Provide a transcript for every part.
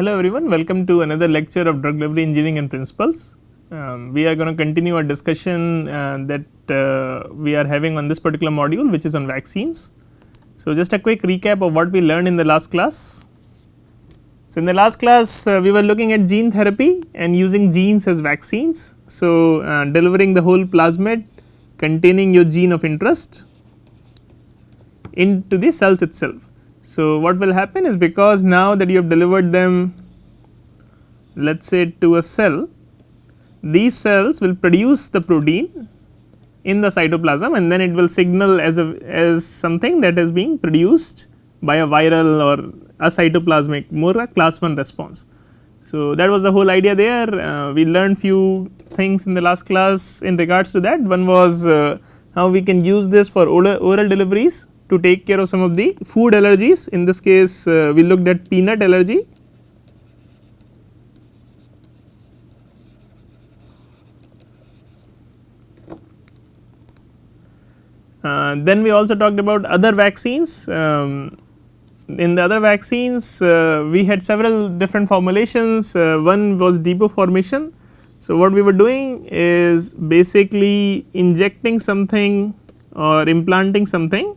Hello everyone, welcome to another lecture of drug delivery engineering and principles. We are going to continue our discussion that we are having on this particular module, which is on vaccines. So, just a quick recap of what we learned in the last class. So, in the last class we were looking at gene therapy and using genes as vaccines. So, delivering the whole plasmid containing your gene of interest into the cells itself. So, what will happen is, because now that you have delivered them, let us say to a cell, these cells will produce the protein in the cytoplasm, and then it will signal as something that is being produced by a viral or a cytoplasmic, more a class 1 response. So, that was the whole idea there. We learned few things in the last class in regards to that. One was how we can use this for oral deliveries to take care of some of the food allergies. In this case we looked at peanut allergy. Then we also talked about other vaccines. In the other vaccines we had several different formulations. One was depot formation. So, what we were doing is basically injecting something or implanting something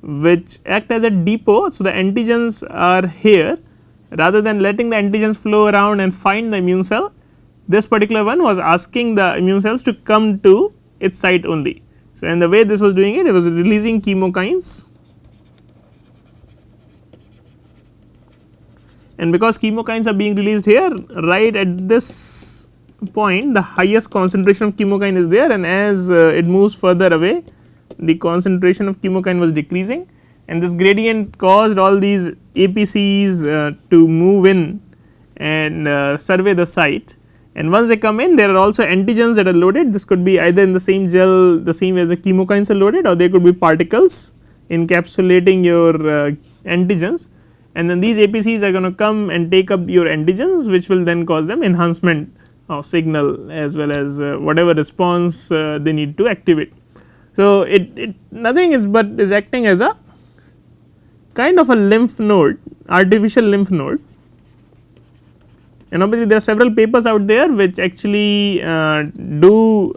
which act as a depot. So, the antigens are here, rather than letting the antigens flow around and find the immune cell. This particular one was asking the immune cells to come to its site only. So, and the way this was doing it was releasing chemokines, and because chemokines are being released here, right at this point the highest concentration of chemokine is there, and as it moves further away, the concentration of chemokine was decreasing, and this gradient caused all these APCs to move in and survey the site. And once they come in, there are also antigens that are loaded. This could be either in the same gel, the same as the chemokines are loaded, or there could be particles encapsulating your antigens, and then these APCs are going to come and take up your antigens, which will then cause them enhancement of signal as well as whatever response they need to activate. So, it nothing is but is acting as a kind of a lymph node, artificial lymph node, and obviously there are several papers out there which actually do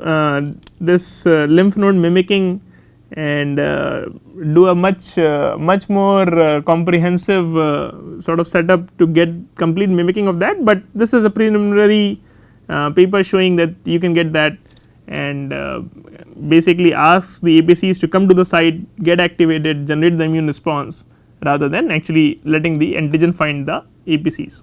this lymph node mimicking and do a much more comprehensive sort of setup to get complete mimicking of that, but this is a preliminary paper showing that you can get that, and basically asks the APCs to come to the site, get activated, generate the immune response, rather than actually letting the antigen find the APCs.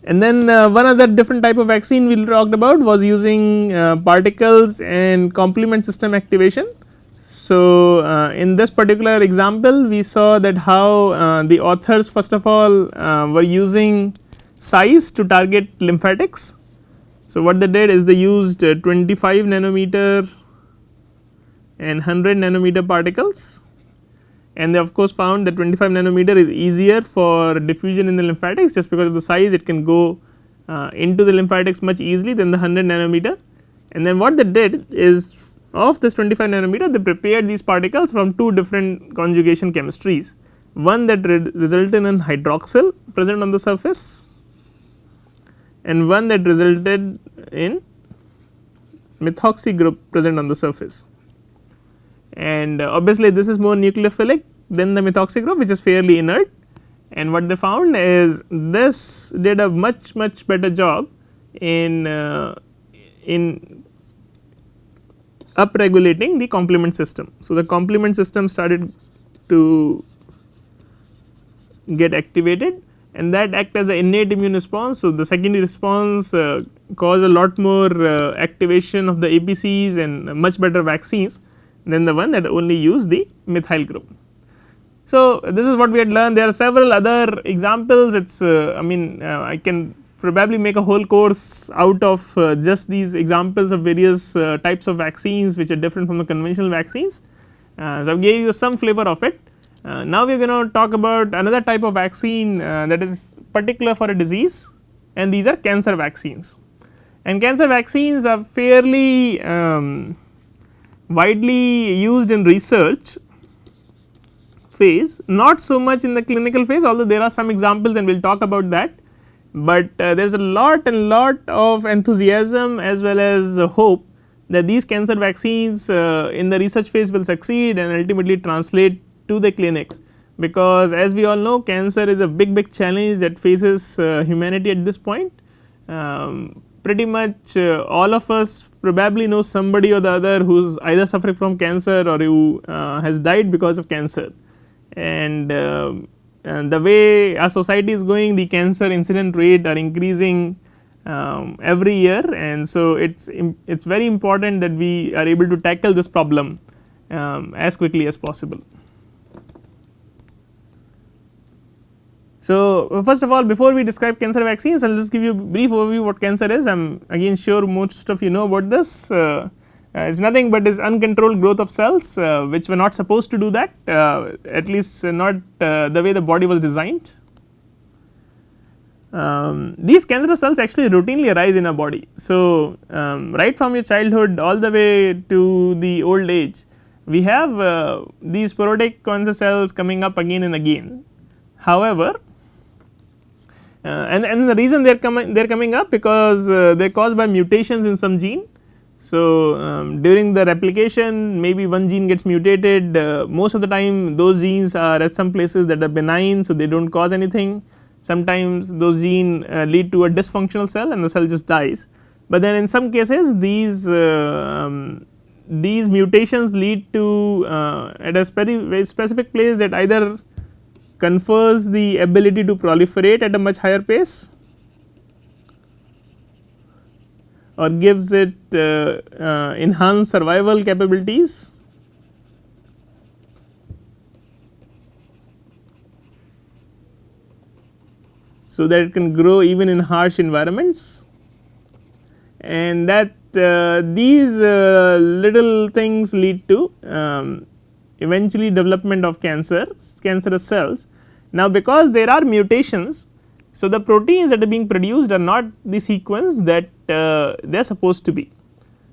And then one other different type of vaccine we talked about was using particles and complement system activation. So, in this particular example we saw that how the authors first of all were using size to target lymphatics. So, what they did is they used 25 nanometer and 100 nanometer particles, and they of course found that 25 nanometer is easier for diffusion in the lymphatics, just because of the size it can go into the lymphatics much easily than the 100 nanometer. And then what they did is, of this 25 nanometer, they prepared these particles from two different conjugation chemistries, one that resulted in hydroxyl present on the surface and one that resulted in methoxy group present on the surface. And obviously this is more nucleophilic than the methoxy group, which is fairly inert, and what they found is this did a much better job in upregulating the complement system. So, the complement system started to get activated, and that act as an innate immune response. So, the secondary response caused a lot more activation of the APCs and much better vaccines than the one that only use the methyl group. So, this is what we had learned. There are several other examples. It's I can probably make a whole course out of just these examples of various types of vaccines which are different from the conventional vaccines. So, I gave you some flavor of it. Now we are going to talk about another type of vaccine that is particular for a disease, and these are cancer vaccines. And cancer vaccines are fairly widely used in research phase, not so much in the clinical phase, although there are some examples and we will talk about that, but there is a lot of enthusiasm as well as hope that these cancer vaccines in the research phase will succeed and ultimately translate to the clinics, because as we all know, cancer is a big challenge that faces humanity at this point. Pretty much all of us probably know somebody or the other who is either suffering from cancer or who has died because of cancer, and the way our society is going, the cancer incident rate are increasing every year, and so it's very important that we are able to tackle this problem as quickly as possible. So, first of all, before we describe cancer vaccines, I will just give you a brief overview what cancer is. I am again sure most of you know about this. It is nothing but is uncontrolled growth of cells which were not supposed to do that, at least not the way the body was designed. These cancerous cells actually routinely arise in our body. So, right from your childhood all the way to the old age, we have these sporadic cancer cells coming up again and again. However, and the reason they are coming up because they are caused by mutations in some gene. So, during the replication maybe one gene gets mutated, most of the time those genes are at some places that are benign, so they do not cause anything. Sometimes those genes lead to a dysfunctional cell and the cell just dies, but then in some cases these mutations lead to at a very specific place that either confers the ability to proliferate at a much higher pace or gives it enhanced survival capabilities, so that it can grow even in harsh environments, and that these little things lead to eventually development of cancerous cells. Now, because there are mutations, so the proteins that are being produced are not the sequence that they are supposed to be.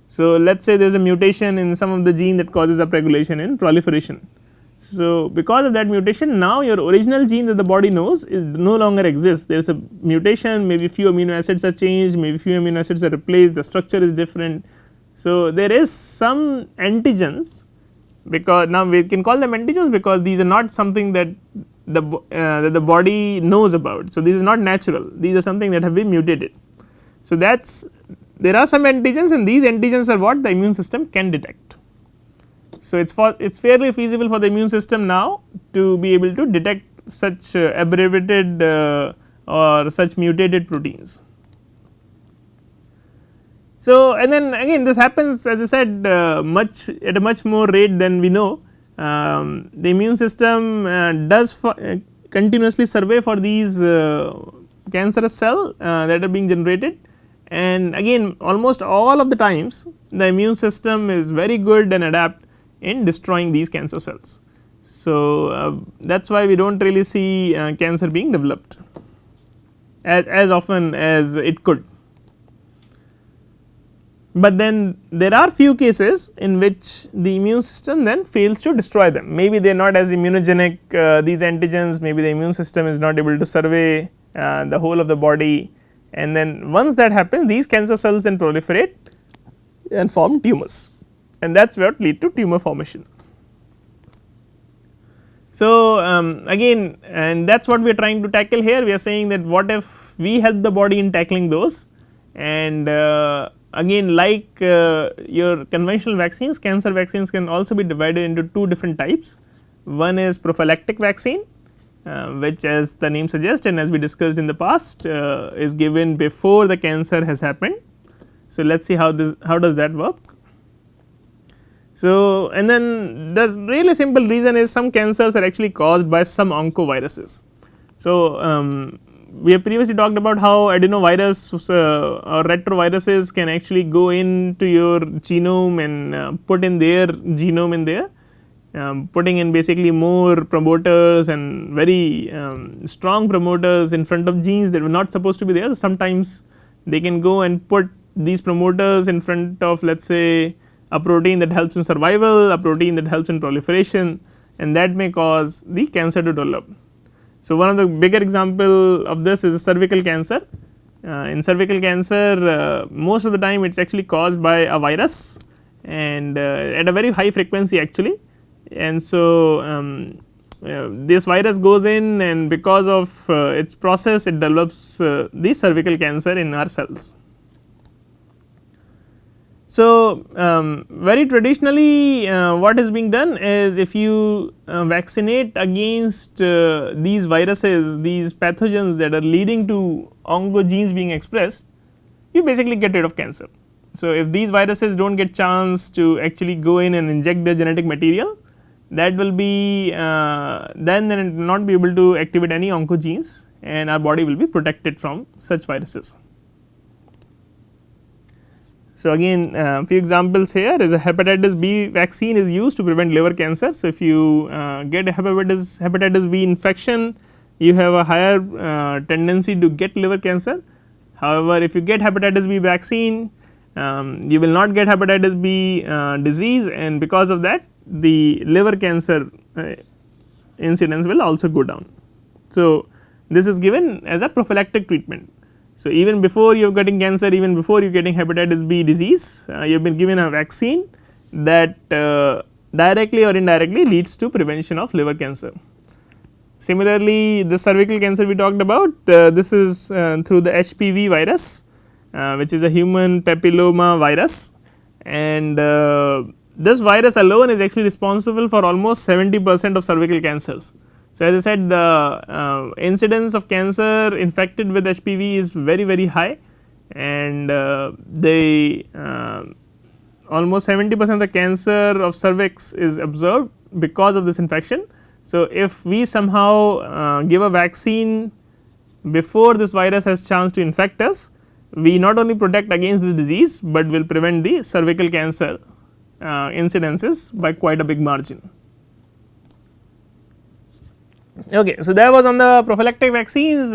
So, let us say there is a mutation in some of the gene that causes upregulation in proliferation. So, because of that mutation, now your original gene that the body knows is no longer exists. There is a mutation, maybe few amino acids are changed, maybe few amino acids are replaced, the structure is different. So, there is some antigens, because now we can call them antigens because these are not something that the body knows about. So, these are not natural, these are something that have been mutated. So, that is there are some antigens, and these antigens are what the immune system can detect. So, it is fairly feasible for the immune system now to be able to detect such abbreviated or such mutated proteins. So, and then again this happens, as I said, at a much more rate than we know. The immune system does continuously survey for these cancerous cells that are being generated, and again almost all of the times the immune system is very good and adept in destroying these cancer cells. So, that is why we do not really see cancer being developed as often as it could. But then there are few cases in which the immune system then fails to destroy them. Maybe they are not as immunogenic, these antigens, maybe the immune system is not able to survey the whole of the body, and then once that happens, these cancer cells then proliferate and form tumors, and that is what lead to tumor formation. So, again, and that is what we are trying to tackle here. We are saying that what if we help the body in tackling those, and again like your conventional vaccines, cancer vaccines can also be divided into two different types. One is prophylactic vaccine, which as the name suggests and as we discussed in the past is given before the cancer has happened. So, let us see how does that work. So, and then the really simple reason is some cancers are actually caused by some oncoviruses. So, we have previously talked about how adenovirus or retroviruses can actually go into your genome and put in their genome in there, putting in basically more promoters and very strong promoters in front of genes that were not supposed to be there. So, sometimes they can go and put these promoters in front of, let us say, a protein that helps in survival, a protein that helps in proliferation, and that may cause the cancer to develop. So, one of the bigger example of this is cervical cancer. In cervical cancer, most of the time it is actually caused by a virus, and at a very high frequency actually, and so this virus goes in, and because of its process it develops the cervical cancer in our cells. So, very traditionally what is being done is, if you vaccinate against these viruses, these pathogens that are leading to oncogenes being expressed, you basically get rid of cancer. So, if these viruses do not get chance to actually go in and inject their genetic material, that will be then it will not be able to activate any oncogenes, and our body will be protected from such viruses. So, again few examples here is a hepatitis B vaccine is used to prevent liver cancer. So, if you get a hepatitis B infection, you have a higher tendency to get liver cancer. However, if you get hepatitis B vaccine, you will not get hepatitis B disease, and because of that the liver cancer incidence will also go down. So, this is given as a prophylactic treatment. So, even before you are getting cancer, even before you are getting hepatitis B disease, you have been given a vaccine that directly or indirectly leads to prevention of liver cancer. Similarly, the cervical cancer we talked about, this is through the HPV virus, which is a human papilloma virus, and this virus alone is actually responsible for almost 70% of cervical cancers. So, as I said, the incidence of cancer infected with HPV is very high, and almost 70% of the cancer of cervix is observed because of this infection. So, if we somehow give a vaccine before this virus has chance to infect us, we not only protect against this disease, but will prevent the cervical cancer incidences by quite a big margin. Okay, so that was on the prophylactic vaccines.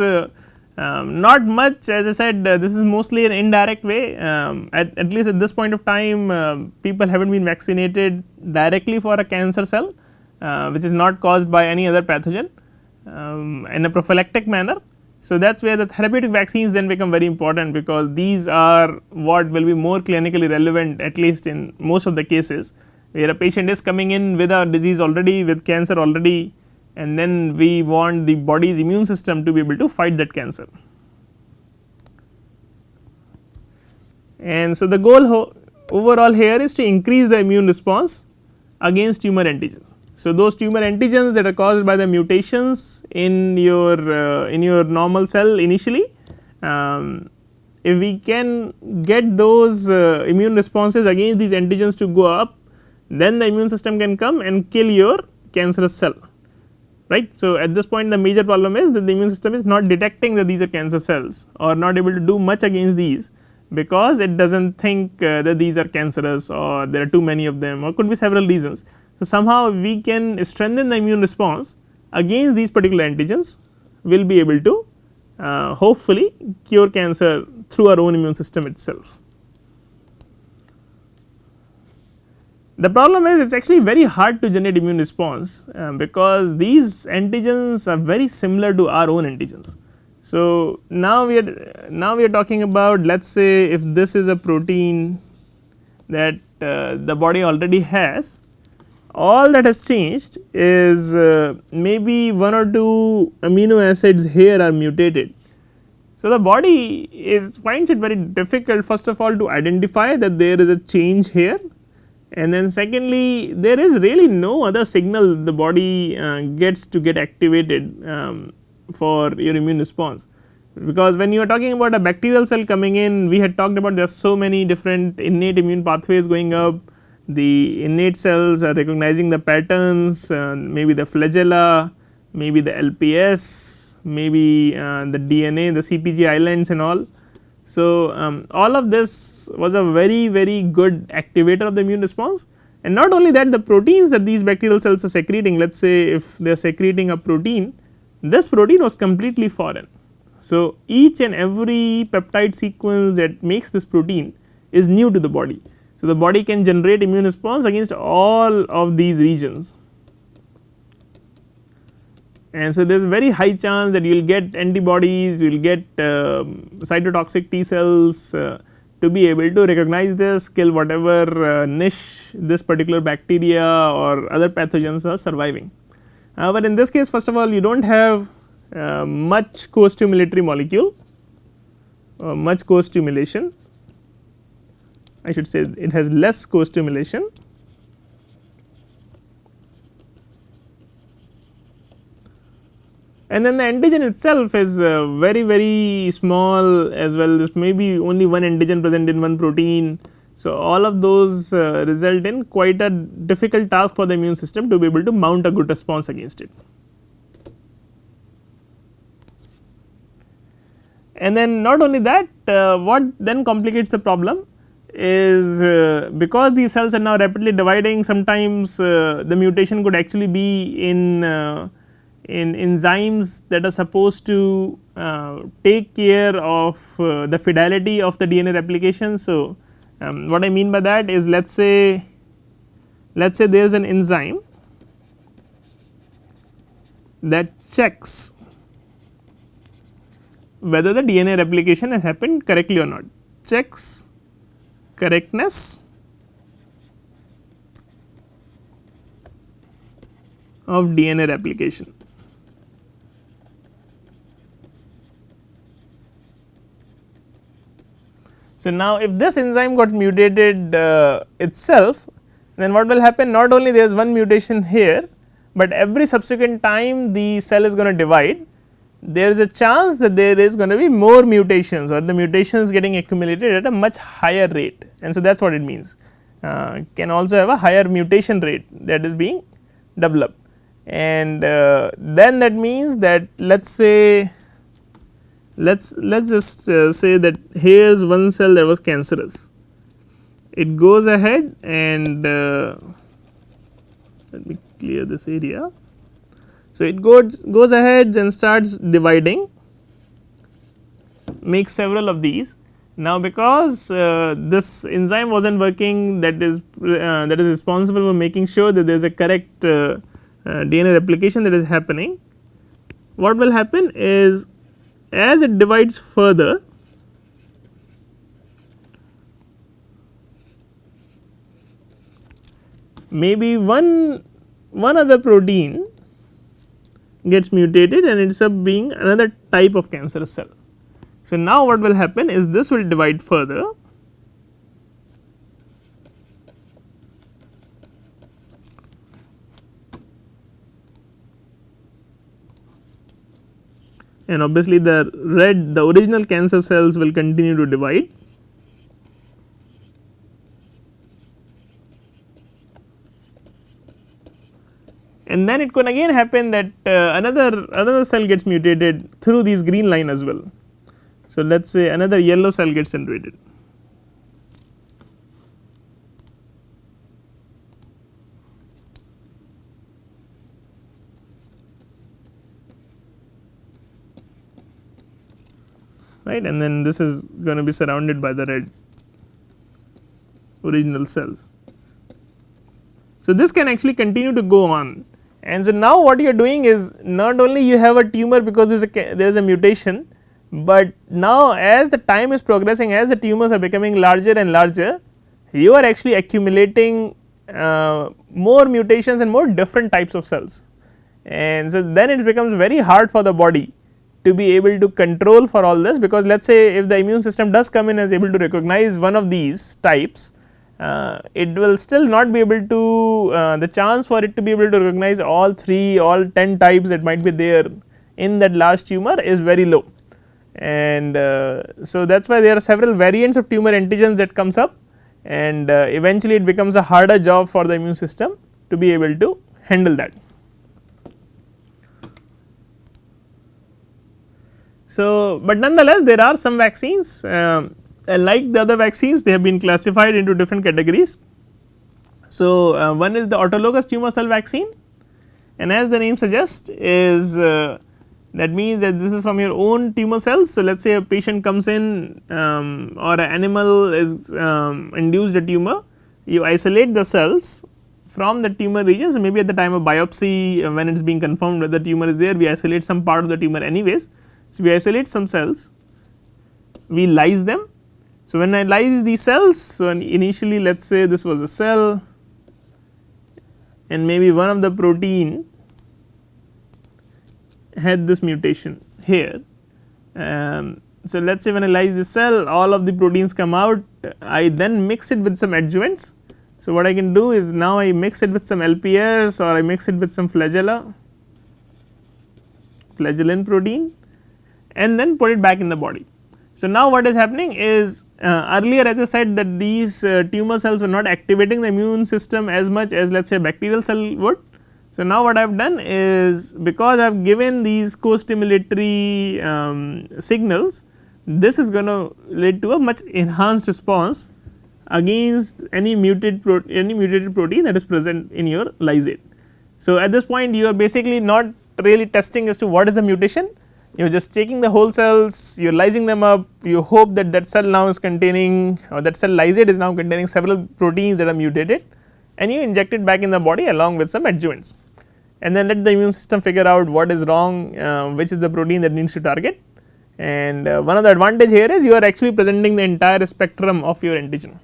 Not much, as I said, this is mostly an indirect way. At least at this point of time, people have not been vaccinated directly for a cancer cell, which is not caused by any other pathogen in a prophylactic manner. So, that is where the therapeutic vaccines then become very important, because these are what will be more clinically relevant, at least in most of the cases, where a patient is coming in with a disease already, with cancer already, and then we want the body's immune system to be able to fight that cancer. And so, the goal overall here is to increase the immune response against tumor antigens. So, those tumor antigens that are caused by the mutations in your normal cell initially, if we can get those immune responses against these antigens to go up, then the immune system can come and kill your cancerous cell, right. So, at this point the major problem is that the immune system is not detecting that these are cancer cells, or not able to do much against these, because it does not think that these are cancerous, or there are too many of them, or could be several reasons. So, somehow we can strengthen the immune response against these particular antigens, we will be able to hopefully cure cancer through our own immune system itself. The problem is, it is actually very hard to generate immune response because these antigens are very similar to our own antigens. So, now we are talking about, let us say if this is a protein that the body already has, all that has changed is maybe 1 or 2 amino acids here are mutated. So, the body finds it very difficult, first of all, to identify that there is a change here, and then secondly, there is really no other signal the body gets to get activated for your immune response. Because when you are talking about a bacterial cell coming in, we had talked about there are so many different innate immune pathways going up. The innate cells are recognizing the patterns, maybe the flagella, maybe the LPS, maybe the DNA, the CpG islands and all. So, all of this was a very good activator of the immune response, and not only that, the proteins that these bacterial cells are secreting, let us say if they are secreting a protein, this protein was completely foreign. So, each and every peptide sequence that makes this protein is new to the body. So, the body can generate immune response against all of these regions. and so there is very high chance that you will get antibodies, you will get cytotoxic T cells to be able to recognize this, kill whatever niche this particular bacteria or other pathogens are surviving. But in this case, first of all, you do not have much co-stimulatory molecule, much co-stimulation, I should say it has less co-stimulation. And then the antigen itself is very small as well, this may be only one antigen present in one protein. So, all of those result in quite a difficult task for the immune system to be able to mount a good response against it. And then not only that, what then complicates the problem is because these cells are now rapidly dividing, sometimes the mutation could actually be in enzymes that are supposed to take care of the fidelity of the DNA replication. So, what I mean by that is let us say there is an enzyme that checks whether the DNA replication has happened correctly or not, checks correctness of DNA replication. So, now if this enzyme got mutated itself, then what will happen, not only there is one mutation here, but every subsequent time the cell is going to divide, there is a chance that there is going to be more mutations or the mutations getting accumulated at a much higher rate, and so that is what it means, can also have a higher mutation rate that is being developed. And then that means that let us say, let's just say that here is one cell that was cancerous, it goes ahead and let me clear this area. So, it goes ahead and starts dividing, makes several of these. Now, because this enzyme was not working, that is responsible for making sure that there is a correct DNA replication that is happening, what will happen is as it divides further, maybe one other protein gets mutated and ends up being another type of cancerous cell. So, now what will happen is this will divide further, and obviously the original cancer cells will continue to divide. And then it could again happen that another cell gets mutated through these green line as well. So, let us say another yellow cell gets generated. Right, and then this is going to be surrounded by the red original cells. So, this can actually continue to go on, and so now what you are doing is not only you have a tumor because there is a mutation, but now as the time is progressing, as the tumors are becoming larger and larger, you are actually accumulating more mutations and more different types of cells, and so then it becomes very hard for the body to be able to control for all this, because let us say if the immune system does come in as able to recognize one of these types, it will still not be able to, the chance for it to be able to recognize all 10 types that might be there in that large tumor is very low. And so that is why there are several variants of tumor antigens that comes up, and eventually it becomes a harder job for the immune system to be able to handle that. So, but nonetheless there are some vaccines like the other vaccines, they have been classified into different categories. So, one is the autologous tumor cell vaccine, and as the name suggests is that means that this is from your own tumor cells. So, let us say a patient comes in or an animal is induced a tumor, you isolate the cells from the tumor region. So, maybe at the time of biopsy when it is being confirmed whether the tumor is there, we isolate some part of the tumor anyways. So, we isolate some cells, we lyse them. So, when I lyse these cells, so initially let us say this was a cell and maybe one of the protein had this mutation here. So, let us say when I lyse the cell, all of the proteins come out, I then mix it with some adjuvants. So, what I can do is now I mix it with some LPS or I mix it with some flagellin protein and then put it back in the body. So, now what is happening is earlier as I said that these tumor cells were not activating the immune system as much as let us say a bacterial cell would. So, now what I have done is because I have given these co-stimulatory signals, this is going to lead to a much enhanced response against any mutated protein that is present in your lysate. So, at this point you are basically not really testing as to what is the mutation, you are just taking the whole cells, you are lysing them up, you hope that that cell now is containing or that cell lysate is now containing several proteins that are mutated and you inject it back in the body along with some adjuvants and then let the immune system figure out what is wrong, which is the protein that needs to target. And one of the advantage here is you are actually presenting the entire spectrum of your antigen.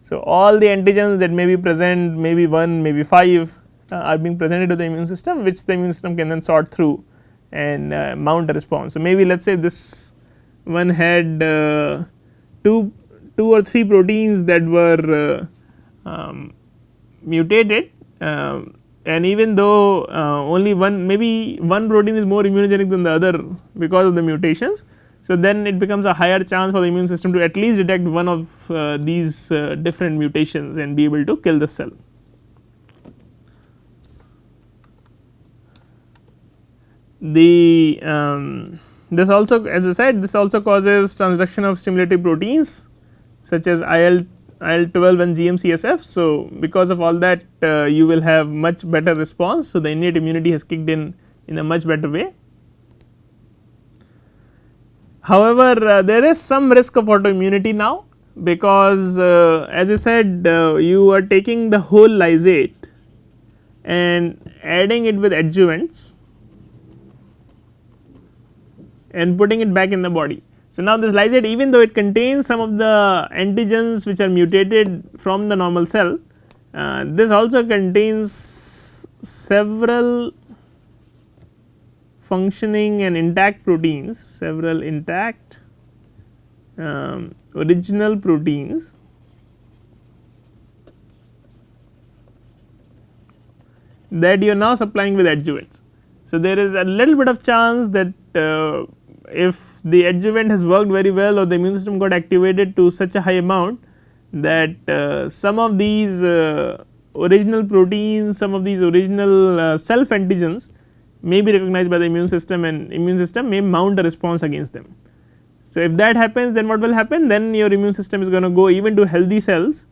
So, all the antigens that may be present, maybe 1, maybe 5 are being presented to the immune system, which the immune system can then sort through and mount a response. So, maybe let us say this one had 2 or 3 proteins that were mutated and even though only one, maybe one protein is more immunogenic than the other because of the mutations. So, then it becomes a higher chance for the immune system to at least detect one of these different mutations and be able to kill the cell. The this also, as I said, this also causes transduction of stimulatory proteins such as IL-12 and GM-CSF. So, because of all that you will have much better response. So, the innate immunity has kicked in a much better way. However, there is some risk of autoimmunity now because as I said you are taking the whole lysate and adding it with adjuvants and putting it back in the body. So, now this lysate, even though it contains some of the antigens which are mutated from the normal cell, this also contains several functioning and intact proteins, several intact original proteins that you are now supplying with adjuvants. So, there is a little bit of chance that if the adjuvant has worked very well or the immune system got activated to such a high amount that some of these original proteins, some of these original self antigens may be recognized by the immune system and immune system may mount a response against them. So, if that happens, then what will happen? Then your immune system is going to go even to healthy cells,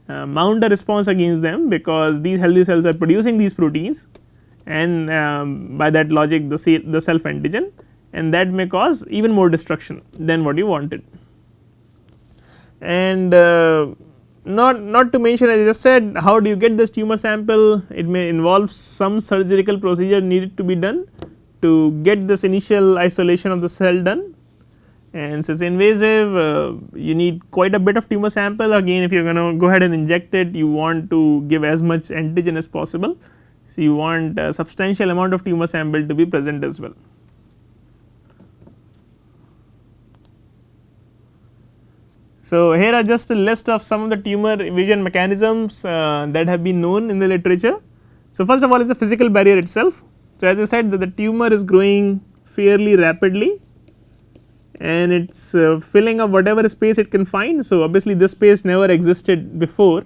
mount a response against them because these healthy cells are producing these proteins and by that logic the self antigen, and that may cause even more destruction than what you wanted. And not to mention, as I just said, how do you get this tumor sample? It may involve some surgical procedure needed to be done to get this initial isolation of the cell done, and so it is invasive. You need quite a bit of tumor sample. Again, if you are going to go ahead and inject it, you want to give as much antigen as possible. So, you want a substantial amount of tumor sample to be present as well. So, here are just a list of some of the tumor evasion mechanisms that have been known in the literature. So, first of all is the physical barrier itself. So, as I said that the tumor is growing fairly rapidly and it is filling up whatever space it can find. So, obviously this space never existed before,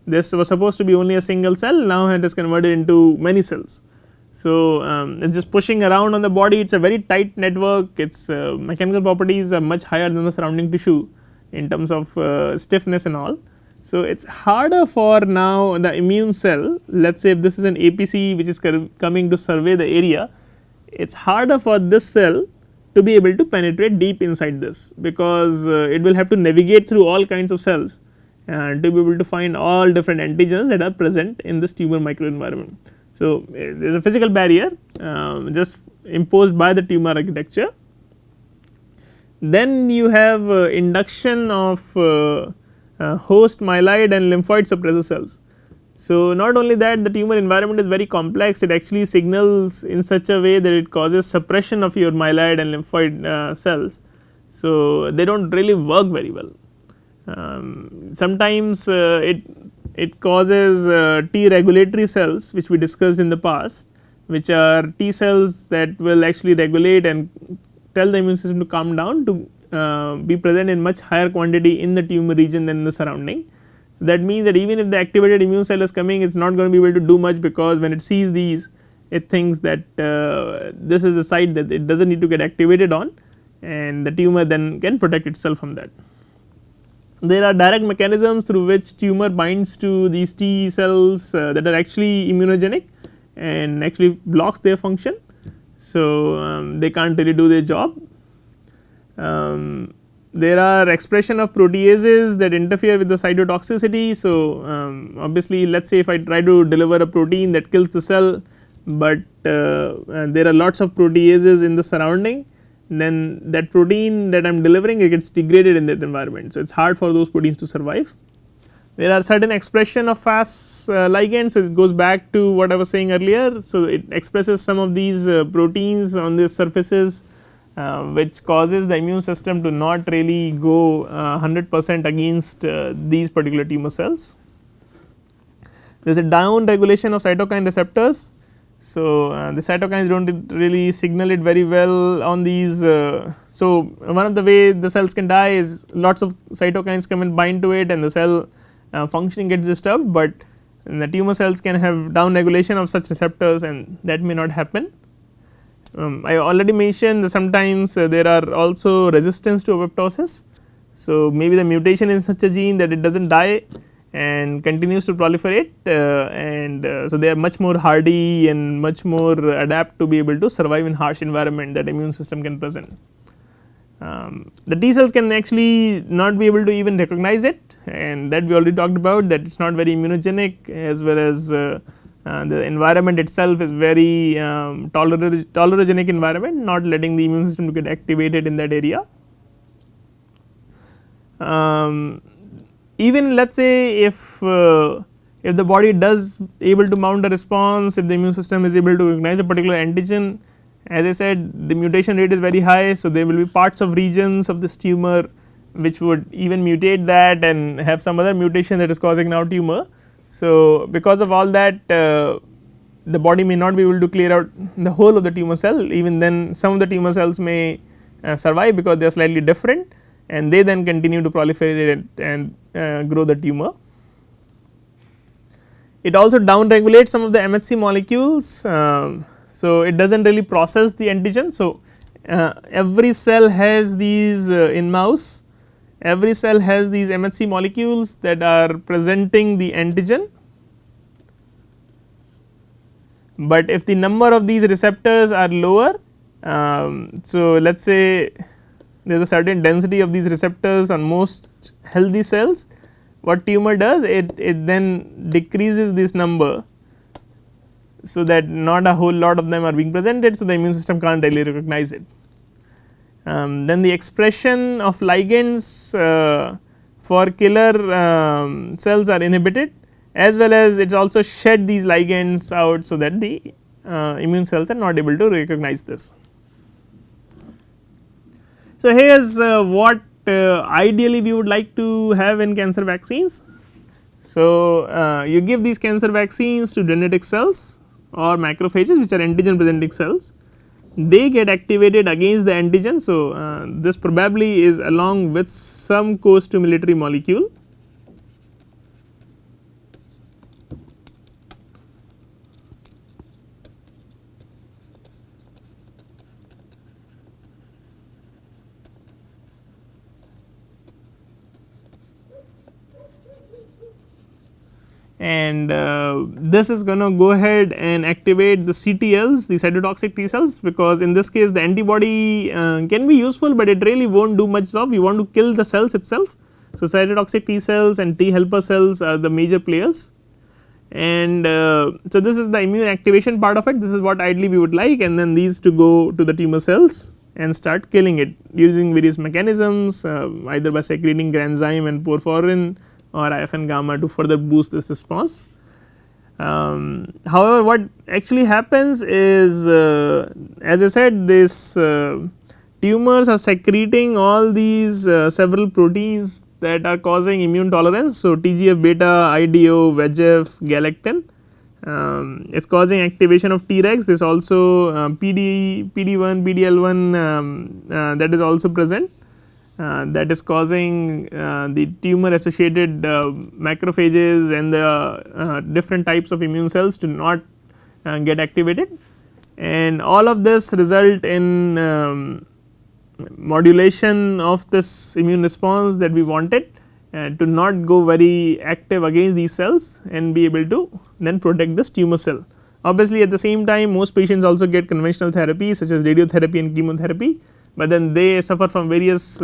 this was supposed to be only a single cell, now it is converted into many cells. So, it is just pushing around on the body, it is a very tight network, its mechanical properties are much higher than the surrounding tissue in terms of stiffness and all. So, it is harder for now the immune cell, let us say if this is an APC which is coming to survey the area, it is harder for this cell to be able to penetrate deep inside this because it will have to navigate through all kinds of cells to be able to find all different antigens that are present in this tumor microenvironment. So, there is a physical barrier just imposed by the tumor architecture. Then you have induction of host myeloid and lymphoid suppressor cells. So, not only that, the tumor environment is very complex, it actually signals in such a way that it causes suppression of your myeloid and lymphoid cells. So, they do not really work very well. Sometimes it causes T regulatory cells, which we discussed in the past, which are T cells that will actually regulate and tell the immune system to calm down, to be present in much higher quantity in the tumor region than in the surrounding. So, that means that even if the activated immune cell is coming, it is not going to be able to do much, because when it sees these, it thinks that this is a site that it does not need to get activated on, and the tumor then can protect itself from that. There are direct mechanisms through which tumor binds to these T cells that are actually immunogenic and actually blocks their function. So, they can't really do their job. There are expression of proteases that interfere with the cytotoxicity. So, obviously, let us say if I try to deliver a protein that kills the cell, but there are lots of proteases in the surrounding, then that protein that I am delivering, it gets degraded in that environment. So, it is hard for those proteins to survive. There are certain expression of Fas ligands, so it goes back to what I was saying earlier. So, it expresses some of these proteins on these surfaces, which causes the immune system to not really go 100% against these particular tumor cells. There is a down regulation of cytokine receptors. So, the cytokines do not really signal it very well on these. So, one of the way the cells can die is lots of cytokines come and bind to it, and the cell functioning gets disturbed, but the tumor cells can have down regulation of such receptors, and that may not happen. I already mentioned that sometimes there are also resistance to apoptosis. So, maybe the mutation is such a gene that it does not die and continues to proliferate, so they are much more hardy and much more adapt to be able to survive in harsh environment that immune system can present. The T cells can actually not be able to even recognize it, and that we already talked about, that it is not very immunogenic, as well as the environment itself is very tolerogenic environment, not letting the immune system to get activated in that area. Even let us say if the body does able to mount a response, if the immune system is able to recognize a particular antigen, as I said, the mutation rate is very high. So, there will be parts of regions of this tumor which would even mutate that and have some other mutation that is causing now tumor. So, because of all that, the body may not be able to clear out the whole of the tumor cell. Even then, some of the tumor cells may survive because they are slightly different, and they then continue to proliferate and grow the tumor. It also down regulates some of the MHC molecules. So, it does not really process the antigen. So, every cell has these in mouse, every cell has these MHC molecules that are presenting the antigen, but if the number of these receptors are lower, so let us say there is a certain density of these receptors on most healthy cells, what tumor does, it then decreases this number, so that not a whole lot of them are being presented. So, the immune system cannot really recognize it. Then the expression of ligands for killer cells are inhibited, as well as it also shed these ligands out, so that the immune cells are not able to recognize this. So, here is what ideally we would like to have in cancer vaccines. So, you give these cancer vaccines to dendritic cells or macrophages, which are antigen presenting cells. They get activated against the antigen. So, this probably is along with some co-stimulatory molecule. And this is going to go ahead and activate the CTLs, the cytotoxic T cells, because in this case the antibody can be useful, but it really will not do much job. We want to kill the cells itself. So, cytotoxic T cells and T helper cells are the major players, and so this is the immune activation part of it. This is what ideally we would like, and then these to go to the tumor cells and start killing it using various mechanisms, either by secreting granzyme and porphyrin or IFN gamma to further boost this response. However, what actually happens is, as I said, this tumors are secreting all these several proteins that are causing immune tolerance. So, TGF beta, IDO, VEGF, galectin is causing activation of Tregs. There is also PD1, PDL1 that is also present, that is causing the tumor associated macrophages and the different types of immune cells to not get activated, and all of this result in modulation of this immune response that we wanted to not go very active against these cells and be able to then protect this tumor cell. Obviously, at the same time most patients also get conventional therapies such as radiotherapy and chemotherapy, but then they suffer from various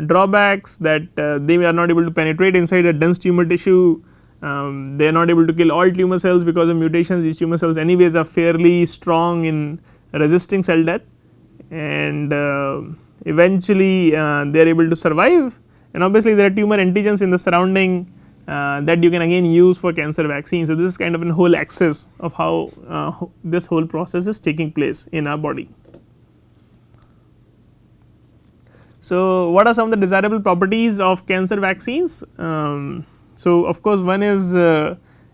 drawbacks that they are not able to penetrate inside a dense tumor tissue. They are not able to kill all tumor cells because of mutations. These tumor cells anyways are fairly strong in resisting cell death, and eventually they are able to survive, and obviously there are tumor antigens in the surrounding that you can again use for cancer vaccines. So, this is kind of a whole axis of how this whole process is taking place in our body. So, what are some of the desirable properties of cancer vaccines? So, of course, one is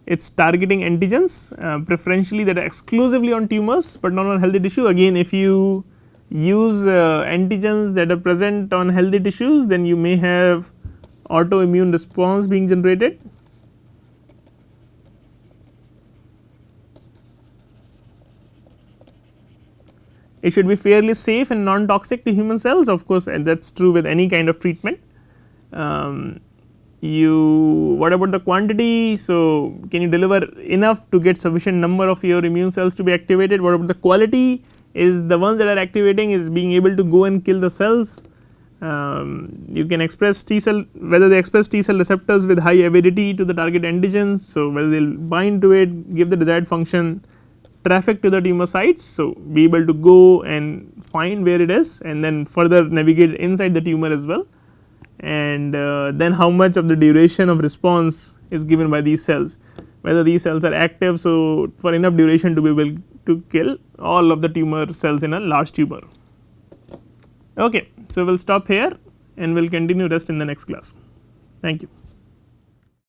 its targeting antigens, preferentially that are exclusively on tumors, but not on healthy tissue. Again, if you use antigens that are present on healthy tissues, then you may have autoimmune response being generated. It should be fairly safe and non-toxic to human cells, of course, and that is true with any kind of treatment. What about the quantity? So, can you deliver enough to get sufficient number of your immune cells to be activated? What about the quality? Is the ones that are activating is being able to go and kill the cells. You can express T cell, whether they express T cell receptors with high avidity to the target antigens. So, whether they will bind to it, give the desired function, traffic to the tumor sites. So, be able to go and find where it is and then further navigate inside the tumor as well, and then how much of the duration of response is given by these cells, whether these cells are active. So, for enough duration to be able to kill all of the tumor cells in a large tumor. Okay, so we will stop here and we will continue rest in the next class. Thank you.